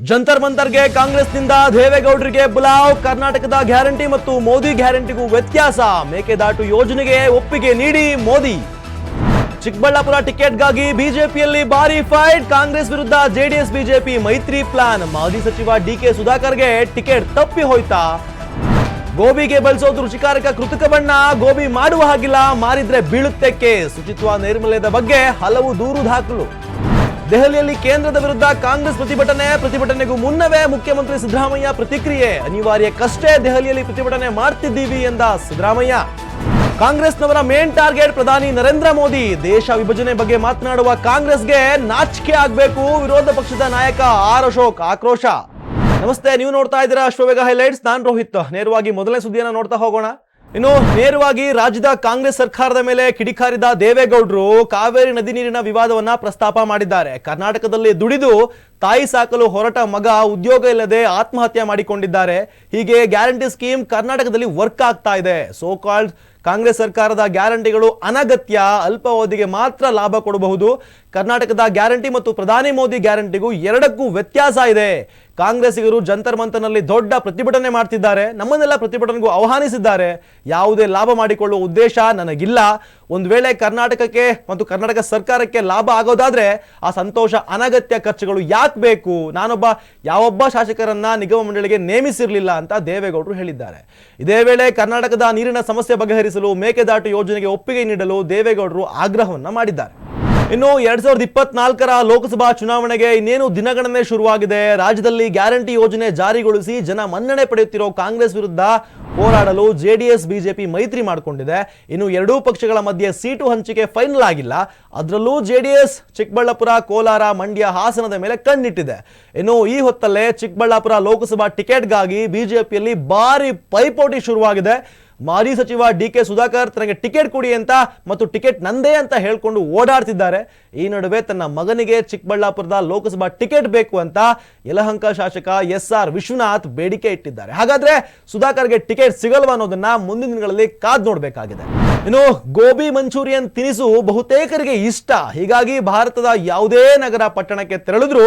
ಜಂತರ್ ಮಂತರ್ಗೆ ಕಾಂಗ್ರೆಸ್ನಿಂದ ದೇವೇಗೌಡರಿಗೆ ಬುಲಾವ್. ಕರ್ನಾಟಕದ ಗ್ಯಾರಂಟಿ ಮತ್ತು ಮೋದಿ ಗ್ಯಾರಂಟಿಗೂ ವ್ಯತ್ಯಾಸ. ಮೇಕೆದಾಟು ಯೋಜನೆಗೆ ಒಪ್ಪಿಗೆ ನೀಡಿ ಮೋದಿ. ಚಿಕ್ಕಬಳ್ಳಾಪುರ ಟಿಕೆಟ್ಗಾಗಿ ಬಿಜೆಪಿಯಲ್ಲಿ ಭಾರಿ ಫೈಟ್. ಕಾಂಗ್ರೆಸ್ ವಿರುದ್ಧ ಜೆಡಿಎಸ್ ಬಿಜೆಪಿ ಮೈತ್ರಿ ಪ್ಲಾನ್. ಮಾಜಿ ಸಚಿವ ಡಿಕೆ ಸುಧಾಕರ್ಗೆ ಟಿಕೆಟ್ ತಪ್ಪಿ ಹೋಯ್ತಾ? ಗೋಬಿಗೆ ಬಳಸೋದು ರುಚಿಕಾರಕ ಕೃತಕ ಬಣ್ಣ. ಗೋಬಿ ಮಾಡುವ ಹಾಗಿಲ್ಲ, ಮಾರಿದ್ರೆ ಬೀಳುತ್ತೆ ಕೇಸ್. ಶುಚಿತ್ವ ನೈರ್ಮಲ್ಯದ ಬಗ್ಗೆ ಹಲವು ದೂರು ದಾಖಲು. ದೆಹಲಿಯಲ್ಲಿ ಕೇಂದ್ರದ ವಿರುದ್ಧ ಕಾಂಗ್ರೆಸ್ ಪ್ರತಿಭಟನೆಗೂ ಮುನ್ನವೇ ಮುಖ್ಯಮಂತ್ರಿ ಸಿದ್ದರಾಮಯ್ಯ ಪ್ರತಿಕ್ರಿಯೆ. ಅನಿವಾರ್ಯಕ್ಕಷ್ಟೇ ದೆಹಲಿಯಲ್ಲಿ ಪ್ರತಿಭಟನೆ ಮಾಡ್ತಿದ್ದೀವಿ ಎಂದ ಸಿದ್ದರಾಮಯ್ಯ. ಕಾಂಗ್ರೆಸ್ನವರ ಮೇನ್ ಟಾರ್ಗೆಟ್ ಪ್ರಧಾನಿ ನರೇಂದ್ರ ಮೋದಿ. ದೇಶ ವಿಭಜನೆ ಬಗ್ಗೆ ಮಾತನಾಡುವ ಕಾಂಗ್ರೆಸ್ಗೆ ನಾಚಿಕೆ ಆಗಬೇಕು. ವಿರೋಧ ಪಕ್ಷದ ನಾಯಕ ಆರ್ ಅಶೋಕ್ ಆಕ್ರೋಶ. ನಮಸ್ತೆ, ನೀವು ನೋಡ್ತಾ ಇದ್ದೀರಾ ಅಶ್ವವೇಗ ಹೈಲೈಟ್ಸ್. ನಾನು ರೋಹಿತ್. ನೇರವಾಗಿ ಮೊದಲನೇ ಸುದ್ದಿಯನ್ನು ನೋಡ್ತಾ ಹೋಗೋಣ. ಇನ್ನು ನೇರವಾಗಿ ರಾಜ್ಯದ ಕಾಂಗ್ರೆಸ್ ಸರ್ಕಾರದ ಮೇಲೆ ಕಿಡಿಕಾರಿದ ದೇವೇಗೌಡರು ಕಾವೇರಿ ನದಿ ನೀರಿನ ವಿವಾದವನ್ನ ಪ್ರಸ್ತಾಪ ಮಾಡಿದ್ದಾರೆ. ಕರ್ನಾಟಕದಲ್ಲಿ ದುಡಿದು ತಾಯಿ ಸಾಕಲು ಹೊರಟ ಮಗ ಉದ್ಯೋಗ ಇಲ್ಲದೆ ಆತ್ಮಹತ್ಯೆ ಮಾಡಿಕೊಂಡಿದ್ದಾರೆ. ಹೀಗೆ ಗ್ಯಾರಂಟಿ ಸ್ಕೀಮ್ ಕರ್ನಾಟಕದಲ್ಲಿ ವರ್ಕ್ ಆಗ್ತಾ ಇದೆ. ಸೋ ಕಾಲ್ಡ್ ಕಾಂಗ್ರೆಸ್ ಸರ್ಕಾರದ ಗ್ಯಾರಂಟಿಗಳು ಅನಗತ್ಯ, ಅಲ್ಪಾವಧಿಗೆ ಮಾತ್ರ ಲಾಭ ಕೊಡಬಹುದು. ಕರ್ನಾಟಕದ ಗ್ಯಾರಂಟಿ ಮತ್ತು ಪ್ರಧಾನಿ ಮೋದಿ ಗ್ಯಾರಂಟಿಗೂ ಎರಡಕ್ಕೂ ವ್ಯತ್ಯಾಸ ಇದೆ. ಕಾಂಗ್ರೆಸ್ಸಿಗರು ಜಂತರ್ ಮಂತರ್ನಲ್ಲಿ ದೊಡ್ಡ ಪ್ರತಿಭಟನೆ ಮಾಡ್ತಿದ್ದಾರೆ. ನಮ್ಮನ್ನೆಲ್ಲ ಪ್ರತಿಭಟನೆಗೂ ಆಹ್ವಾನಿಸಿದ್ದಾರೆ. ಯಾವುದೇ ಲಾಭ ಮಾಡಿಕೊಳ್ಳುವ ಉದ್ದೇಶ ನನಗಿಲ್ಲ. ಒಂದು ವೇಳೆ ಕರ್ನಾಟಕಕ್ಕೆ ಮತ್ತು ಕರ್ನಾಟಕ ಸರ್ಕಾರಕ್ಕೆ ಲಾಭ ಆಗೋದಾದ್ರೆ ಆ ಸಂತೋಷ. ಅನಗತ್ಯ ಖರ್ಚುಗಳು ಯಾಕೆ ಬೇಕು? ಯಾವೊಬ್ಬ ಶಾಸಕರನ್ನ ನಿಗಮ ಮಂಡಳಿಗೆ ನೇಮಿಸಿರಲಿಲ್ಲ ಅಂತ ದೇವೇಗೌಡರು ಹೇಳಿದ್ದಾರೆ. ಇದೇ ವೇಳೆ ಕರ್ನಾಟಕದ ನೀರಿನ ಸಮಸ್ಯೆ ಬಗೆಹರಿಸಲು ಮೇಕೆದಾಟು ಯೋಜನೆಗೆ ಒಪ್ಪಿಗೆ ನೀಡಲು ದೇವೇಗೌಡರು ಆಗ್ರಹವನ್ನ ಮಾಡಿದ್ದಾರೆ. ಇನ್ನು 2024ರ ಲೋಕಸಭಾ ಚುನಾವಣೆಗೆ ಇನ್ನೇನು ದಿನಗಣನೆ ಶುರುವಾಗಿದೆ. ರಾಜ್ಯದಲ್ಲಿ ಗ್ಯಾರಂಟಿ ಯೋಜನೆ ಜಾರಿಗೊಳಿಸಿ ಜನ ಮನ್ನಣೆ ಪಡೆಯುತ್ತಿರೋ ಕಾಂಗ್ರೆಸ್ ವಿರುದ್ಧ ಹೋರಾಡಲು ಜೆಡಿಎಸ್ ಬಿಜೆಪಿ ಮೈತ್ರಿ ಮಾಡಿಕೊಂಡಿದೆ. ಇನ್ನು ಎರಡೂ ಪಕ್ಷಗಳ ಮಧ್ಯೆ ಸೀಟು ಹಂಚಿಕೆ ಫೈನಲ್ ಆಗಿಲ್ಲ. ಅದರಲ್ಲೂ ಜೆಡಿಎಸ್ ಚಿಕ್ಕಬಳ್ಳಾಪುರ, ಕೋಲಾರ, ಮಂಡ್ಯ, ಹಾಸನದ ಮೇಲೆ ಕಣ್ಣಿಟ್ಟಿದೆ. ಇನ್ನು ಈ ಹೊತ್ತಲ್ಲೇ ಚಿಕ್ಕಬಳ್ಳಾಪುರ ಲೋಕಸಭಾ ಟಿಕೆಟ್ಗಾಗಿ ಬಿಜೆಪಿಯಲ್ಲಿ ಭಾರಿ ಪೈಪೋಟಿ ಶುರುವಾಗಿದೆ. ಮಾಜಿ ಸಚಿವ ಡಿಕೆ ಸುಧಾಕರ್ ತನಗೆ ಟಿಕೆಟ್ ಕೊಡಿ ಅಂತ ಮತ್ತು ಟಿಕೆಟ್ ನಂದೇ ಅಂತ ಹೇಳ್ಕೊಂಡು ಓಡಾಡ್ತಿದ್ದಾರೆ. ಈ ನಡುವೆ ತನ್ನ ಮಗನಿಗೆ ಚಿಕ್ಕಬಳ್ಳಾಪುರದ ಲೋಕಸಭಾ ಟಿಕೆಟ್ ಬೇಕು ಅಂತ ಯಲಹಂಕ ಶಾಸಕ SR ವಿಶ್ವನಾಥ್ ಬೇಡಿಕೆ ಇಟ್ಟಿದ್ದಾರೆ. ಹಾಗಾದ್ರೆ ಸುಧಾಕರ್ಗೆ ಟಿಕೆಟ್ ಸಿಗಲ್ವಾ ಅನ್ನೋದನ್ನ ಮುಂದಿನ ದಿನಗಳಲ್ಲಿ ಕಾದ್ ನೋಡಬೇಕಾಗಿದೆ. ಇನ್ನು ಗೋಬಿ ಮಂಚೂರಿಯನ್ ತಿನಿಸು ಬಹುತೇಕರಿಗೆ ಇಷ್ಟ. ಹೀಗಾಗಿ ಭಾರತದ ಯಾವುದೇ ನಗರ ಪಟ್ಟಣಕ್ಕೆ ತೆರಳಿದ್ರು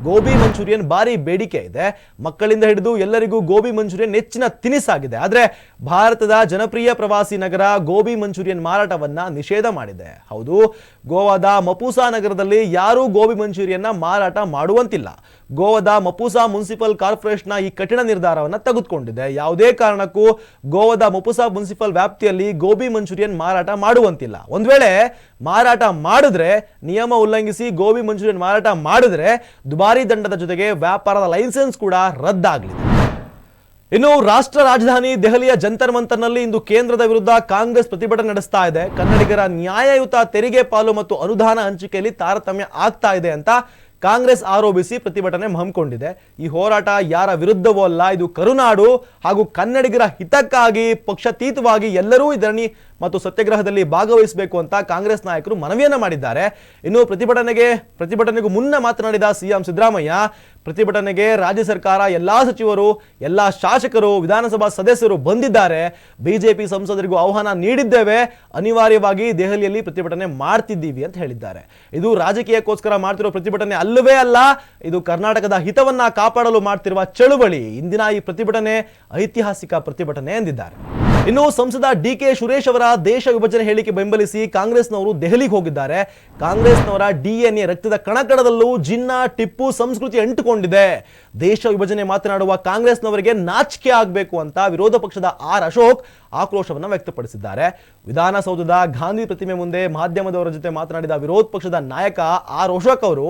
ಗೋಬಿ ಮಂಚೂರಿಯನ್ ಭಾರಿ ಬೇಡಿಕೆ ಇದೆ. ಮಕ್ಕಳಿಂದ ಹಿಡಿದು ಎಲ್ಲರಿಗೂ ಗೋಬಿ ಮಂಚೂರಿಯನ್ ನೆಚ್ಚಿನ ತಿನಿಸಾಗಿದೆ. ಆದ್ರೆ ಭಾರತದ ಜನಪ್ರಿಯ ಪ್ರವಾಸಿ ನಗರ ಗೋಬಿ ಮಂಚೂರಿಯನ್ ಮಾರಾಟವನ್ನ ನಿಷೇಧ ಮಾಡಿದೆ. ಹೌದು, ಗೋವಾದ ಮಪೂಸಾ ನಗರದಲ್ಲಿ ಯಾರೂ ಗೋಬಿ ಮಂಚೂರಿಯನ್ನ ಮಾರಾಟ ಮಾಡುವಂತಿಲ್ಲ. ಗೋವಾದ ಮಪೂಸಾ ಮುನ್ಸಿಪಲ್ ಕಾರ್ಪೊರೇಷನ್ ಈ ಕಠಿಣ ನಿರ್ಧಾರವನ್ನು ತೆಗೆದುಕೊಂಡಿದೆ. ಯಾವುದೇ ಕಾರಣಕ್ಕೂ ಗೋವಾದ ಮಪೂಸಾ ಮುನ್ಸಿಪಲ್ ವ್ಯಾಪ್ತಿಯಲ್ಲಿ ಗೋಬಿ ಮಂಚೂರಿಯನ್ ಮಾರಾಟ ಮಾಡುವಂತಿಲ್ಲ. ಒಂದ್ ವೇಳೆ ಮಾರಾಟ ಮಾಡಿದ್ರೆ, ನಿಯಮ ಉಲ್ಲಂಘಿಸಿ ಗೋಬಿ ಮಂಚೂರಿಯನ್ ಮಾರಾಟ ಮಾಡಿದ್ರೆ ದುಬಾರಿ ದಂಡದ ಜೊತೆಗೆ ವ್ಯಾಪಾರದ ಲೈಸೆನ್ಸ್ ಕೂಡ ರದ್ದಾಗಲಿದೆ. ಇನ್ನು ರಾಷ್ಟ್ರ ರಾಜಧಾನಿ ದೆಹಲಿಯ ಜಂತರ್ ಮಂತರ್ನಲ್ಲಿ ಇಂದು ಕೇಂದ್ರದ ವಿರುದ್ಧ ಕಾಂಗ್ರೆಸ್ ಪ್ರತಿಭಟನೆ ನಡೆಸ್ತಾ ಇದೆ. ಕನ್ನಡಿಗರ ನ್ಯಾಯಯುತ ತೆರಿಗೆ ಪಾಲು ಮತ್ತು ಅನುದಾನ ಹಂಚಿಕೆಯಲ್ಲಿ ತಾರತಮ್ಯ ಆಗ್ತಾ ಇದೆ ಅಂತ ಕಾಂಗ್ರೆಸ್ ಆರೋಪಿಸಿ ಪ್ರತಿಭಟನೆ ಹಮ್ಮಿಕೊಂಡಿದೆ. ಈ ಹೋರಾಟ ಯಾರ ವಿರುದ್ಧವೂ ಅಲ್ಲ, ಇದು ಕರುನಾಡು ಹಾಗೂ ಕನ್ನಡಿಗರ ಹಿತಕ್ಕಾಗಿ ಪಕ್ಷಾತೀತವಾಗಿ ಎಲ್ಲರೂ ಈ ಧರಣಿ ಮತ್ತು ಸತ್ಯಾಗ್ರಹದಲ್ಲಿ ಭಾಗವಹಿಸಬೇಕು ಅಂತ ಕಾಂಗ್ರೆಸ್ ನಾಯಕರು ಮನವಿಯನ್ನ ಮಾಡಿದ್ದಾರೆ. ಇನ್ನು ಪ್ರತಿಭಟನೆಗೂ ಮುನ್ನ ಮಾತನಾಡಿದ ಸಿಎಂ ಸಿದ್ದರಾಮಯ್ಯ, ಪ್ರತಿಭಟನೆಗೆ ರಾಜ್ಯ ಸರ್ಕಾರ, ಎಲ್ಲಾ ಸಚಿವರು, ಎಲ್ಲಾ ಶಾಸಕರು, ವಿಧಾನಸಭಾ ಸದಸ್ಯರು ಬಂದಿದ್ದಾರೆ. ಬಿಜೆಪಿ ಸಂಸದರಿಗೂ ಆಹ್ವಾನ ನೀಡಿದ್ದೇವೆ. ಅನಿವಾರ್ಯವಾಗಿ ದೆಹಲಿಯಲ್ಲಿ ಪ್ರತಿಭಟನೆ ಮಾಡ್ತಿದ್ದೀವಿ ಅಂತ ಹೇಳಿದ್ದಾರೆ. ಇದು ರಾಜಕೀಯಕ್ಕೋಸ್ಕರ ಮಾಡ್ತಿರೋ ಪ್ರತಿಭಟನೆ ಅಲ್ಲವೇ ಅಲ್ಲ, ಇದು ಕರ್ನಾಟಕದ ಹಿತವನ್ನ ಕಾಪಾಡಲು ಮಾಡ್ತಿರುವ ಚಳುವಳಿ. ಇಂದಿನ ಈ ಪ್ರತಿಭಟನೆ ಐತಿಹಾಸಿಕ ಪ್ರತಿಭಟನೆ ಎಂದಿದ್ದಾರೆ. ಇನ್ನು ಸಂಸದ ಡಿಕೆ ಸುರೇಶ್ ಅವರ ದೇಶ ವಿಭಜನೆ ಹೇಳಿಕೆ ಬೆಂಬಲಿಸಿ ಕಾಂಗ್ರೆಸ್ನವರು ದೆಹಲಿಗೆ ಹೋಗಿದ್ದಾರೆ. ಕಾಂಗ್ರೆಸ್ನವರ DNA ರಕ್ತದ ಕಣಕಣದಲ್ಲೂ ಜಿನ್ನ, ಟಿಪ್ಪು ಸಂಸ್ಕೃತಿ ಅಂಟುಕೊಂಡಿದೆ. ದೇಶ ವಿಭಜನೆ ಮಾತನಾಡುವ ಕಾಂಗ್ರೆಸ್ನವರಿಗೆ ನಾಚಿಕೆ ಆಗಬೇಕು ಅಂತ ವಿರೋಧ ಪಕ್ಷದ ಆರ್ ಅಶೋಕ್ ಆಕ್ರೋಶವನ್ನು ವ್ಯಕ್ತಪಡಿಸಿದ್ದಾರೆ. ವಿಧಾನಸೌಧದ ಗಾಂಧಿ ಪ್ರತಿಮೆ ಮುಂದೆ ಮಾಧ್ಯಮದವರ ಜೊತೆ ಮಾತನಾಡಿದ ವಿರೋಧ ಪಕ್ಷದ ನಾಯಕ ಆರ್ ಅಶೋಕ್ ಅವರು,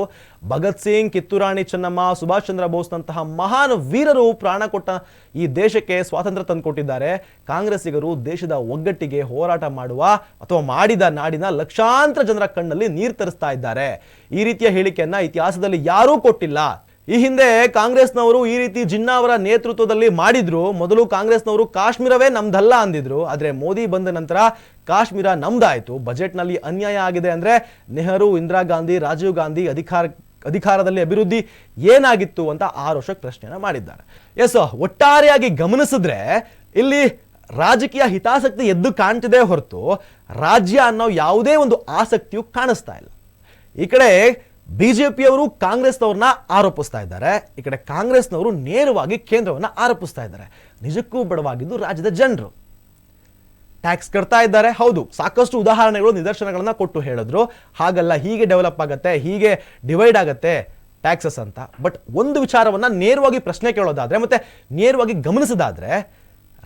ಭಗತ್ ಸಿಂಗ್, ಕಿತ್ತೂರಾಣಿ ಚೆನ್ನಮ್ಮ, ಸುಭಾಷ್ ಚಂದ್ರ ಬೋಸ್ನಂತಹ ಮಹಾನ್ ವೀರರು ಪ್ರಾಣ ಕೊಟ್ಟ ಈ ದೇಶಕ್ಕೆ ಸ್ವಾತಂತ್ರ್ಯ ತಂದುಕೊಟ್ಟಿದ್ದಾರೆ. ಕಾಂಗ್ರೆಸ್ಸಿಗರು ದೇಶದ ಒಗ್ಗಟ್ಟಿಗೆ ಹೋರಾಟ ಮಾಡುವ ಅಥವಾ ಮಾಡಿದ ನಾಡಿನ ಲಕ್ಷಾಂತರ ಜನರ ಕಣ್ಣಲ್ಲಿ ನೀರು ತರಿಸ್ತಾ ಇದ್ದಾರೆ. ಈ ರೀತಿಯ ಹೇಳಿಕೆಯನ್ನ ಇತಿಹಾಸದಲ್ಲಿ ಯಾರೂ ಕೊಟ್ಟಿಲ್ಲ. ಈ ಹಿಂದೆ ಕಾಂಗ್ರೆಸ್ನವರು ಈ ರೀತಿ ಜಿನ್ನಾ ಅವರ ನೇತೃತ್ವದಲ್ಲಿ ಮಾಡಿದ್ರು. ಮೊದಲು ಕಾಂಗ್ರೆಸ್ನವರು ಕಾಶ್ಮೀರವೇ ನಮ್ದಲ್ಲ ಅಂದಿದ್ರು. ಆದ್ರೆ ಮೋದಿ ಬಂದ ನಂತರ ಕಾಶ್ಮೀರ ನಮ್ದಾಯ್ತು. ಬಜೆಟ್ನಲ್ಲಿ ಅನ್ಯಾಯ ಆಗಿದೆ ಅಂದ್ರೆ ನೆಹರು, ಇಂದಿರಾ ಗಾಂಧಿ, ರಾಜೀವ್ ಗಾಂಧಿ ಅಧಿಕಾರದಲ್ಲಿ ಅಭಿವೃದ್ಧಿ ಏನಾಗಿತ್ತು ಅಂತ ಆರ್ ಅಶೋಕ್ ಪ್ರಶ್ನೆಯನ್ನ ಮಾಡಿದ್ದಾರೆ. ಒಟ್ಟಾರೆಯಾಗಿ ಗಮನಿಸಿದ್ರೆ ಇಲ್ಲಿ ರಾಜಕೀಯ ಹಿತಾಸಕ್ತಿ ಎದ್ದು ಕಾಣ್ತಿದೆ ಹೊರತು ರಾಜ್ಯ ಅನ್ನೋ ಯಾವುದೇ ಒಂದು ಆಸಕ್ತಿಯು ಕಾಣಿಸ್ತಾ ಇಲ್ಲ. ಈ ಕಡೆ ಬಿಜೆಪಿಯವರು ಕಾಂಗ್ರೆಸ್ನವ್ರನ್ನ ಆರೋಪಿಸ್ತಾ ಇದ್ದಾರೆ, ಈ ಕಡೆ ಕಾಂಗ್ರೆಸ್ನವರು ನೇರವಾಗಿ ಕೇಂದ್ರವನ್ನು ಆರೋಪಿಸ್ತಾ ಇದ್ದಾರೆ. ನಿಜಕ್ಕೂ ಬಡವಾಗಿದ್ದು ರಾಜ್ಯದ ಜನರು. ಟ್ಯಾಕ್ಸ್ ಕಟ್ತಾ ಇದ್ದಾರೆ, ಹೌದು, ಸಾಕಷ್ಟು ಉದಾಹರಣೆಗಳು ನಿದರ್ಶನಗಳನ್ನ ಕೊಟ್ಟು ಹೇಳಿದ್ರು ಹಾಗಲ್ಲ, ಹೀಗೆ ಡೆವಲಪ್ ಆಗುತ್ತೆ, ಹೀಗೆ ಡಿವೈಡ್ ಆಗುತ್ತೆ ಟ್ಯಾಕ್ಸಸ್ ಅಂತ. ಬಟ್ ಒಂದು ವಿಚಾರವನ್ನ ನೇರವಾಗಿ ಪ್ರಶ್ನೆ ಕೇಳೋದಾದ್ರೆ ಮತ್ತೆ ನೇರವಾಗಿ ಗಮನಿಸೋದಾದ್ರೆ,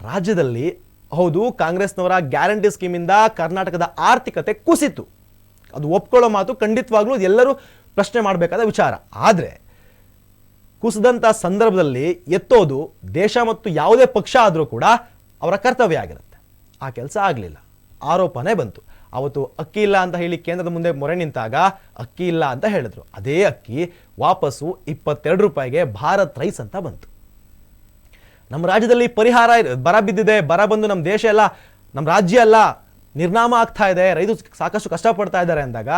ರಾಜ್ಯದಲ್ಲಿ ಹೌದು ಕಾಂಗ್ರೆಸ್ನವರ ಗ್ಯಾರಂಟಿ ಸ್ಕೀಮಿಂದ ಕರ್ನಾಟಕದ ಆರ್ಥಿಕತೆ ಕುಸಿತು, ಅದು ಒಪ್ಕೊಳ್ಳೋ ಮಾತು, ಖಂಡಿತವಾಗ್ಲೂ ಎಲ್ಲರೂ ಪ್ರಶ್ನೆ ಮಾಡಬೇಕಾದ ವಿಚಾರ. ಆದರೆ ಕುಸಿದಂಥ ಸಂದರ್ಭದಲ್ಲಿ ಎತ್ತೋದು ದೇಶ ಮತ್ತು ಯಾವುದೇ ಪಕ್ಷ ಆದರೂ ಕೂಡ ಅವರ ಕರ್ತವ್ಯ ಆಗಿರುತ್ತೆ. ಆ ಕೆಲಸ ಆಗಲಿಲ್ಲ, ಆರೋಪನೇ ಬಂತು. ಅವತ್ತು ಅಕ್ಕಿ ಇಲ್ಲ ಅಂತ ಹೇಳಿ ಕೇಂದ್ರದ ಮುಂದೆ ಮೊರೆ ನಿಂತಾಗ ಅಕ್ಕಿ ಇಲ್ಲ ಅಂತ ಹೇಳಿದ್ರು. ಅದೇ ಅಕ್ಕಿ ವಾಪಸ್ಸು 22 ರೂಪಾಯಿಗೆ ಭಾರತ್ ರೈಸ್ ಅಂತ ಬಂತು. ನಮ್ಮ ರಾಜ್ಯದಲ್ಲಿ ಪರಿಹಾರ ಬರ ಬಿದ್ದಿದೆ, ಬರ ಬಂದು ನಮ್ಮ ದೇಶ ಎಲ್ಲ, ನಮ್ಮ ರಾಜ್ಯ ಎಲ್ಲ ನಿರ್ನಾಮ ಆಗ್ತಾ ಇದೆ, ರೈತರು ಸಾಕಷ್ಟು ಕಷ್ಟಪಡ್ತಾ ಇದ್ದಾರೆ ಅಂದಾಗ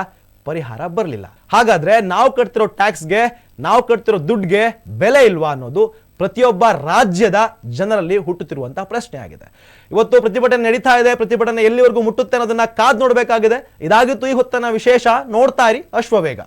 ಪರಿಹಾರ ಬರಲಿಲ್ಲ. ಹಾಗಾದ್ರೆ ನಾವು ಕಟ್ತಿರೋ ಟ್ಯಾಕ್ಸ್ಗೆ, ನಾವು ಕಟ್ತಿರೋ ದುಡ್ಡಿಗೆ ಬೆಲೆ ಇಲ್ವಾ ಅನ್ನೋದು ಪ್ರತಿಯೊಬ್ಬ ರಾಜ್ಯದ ಜನರಲ್ಲಿ ಹುಟ್ಟುತ್ತಿರುವಂತಹ ಪ್ರಶ್ನೆ ಆಗಿದೆ. ಇವತ್ತು ಪ್ರತಿಭಟನೆ ನಡೀತಾ ಇದೆ, ಪ್ರತಿಭಟನೆ ಎಲ್ಲಿವರೆಗೂ ಮುಟ್ಟುತ್ತೆ ಅನ್ನೋದನ್ನ ಕಾದ್ ನೋಡಬೇಕಾಗಿದೆ. ಇದಾಗಿತ್ತು ಈ ಹೊತ್ತನ ವಿಶೇಷ. ನೋಡ್ತಾ ಇರಿ ಅಶ್ವವೇಗ.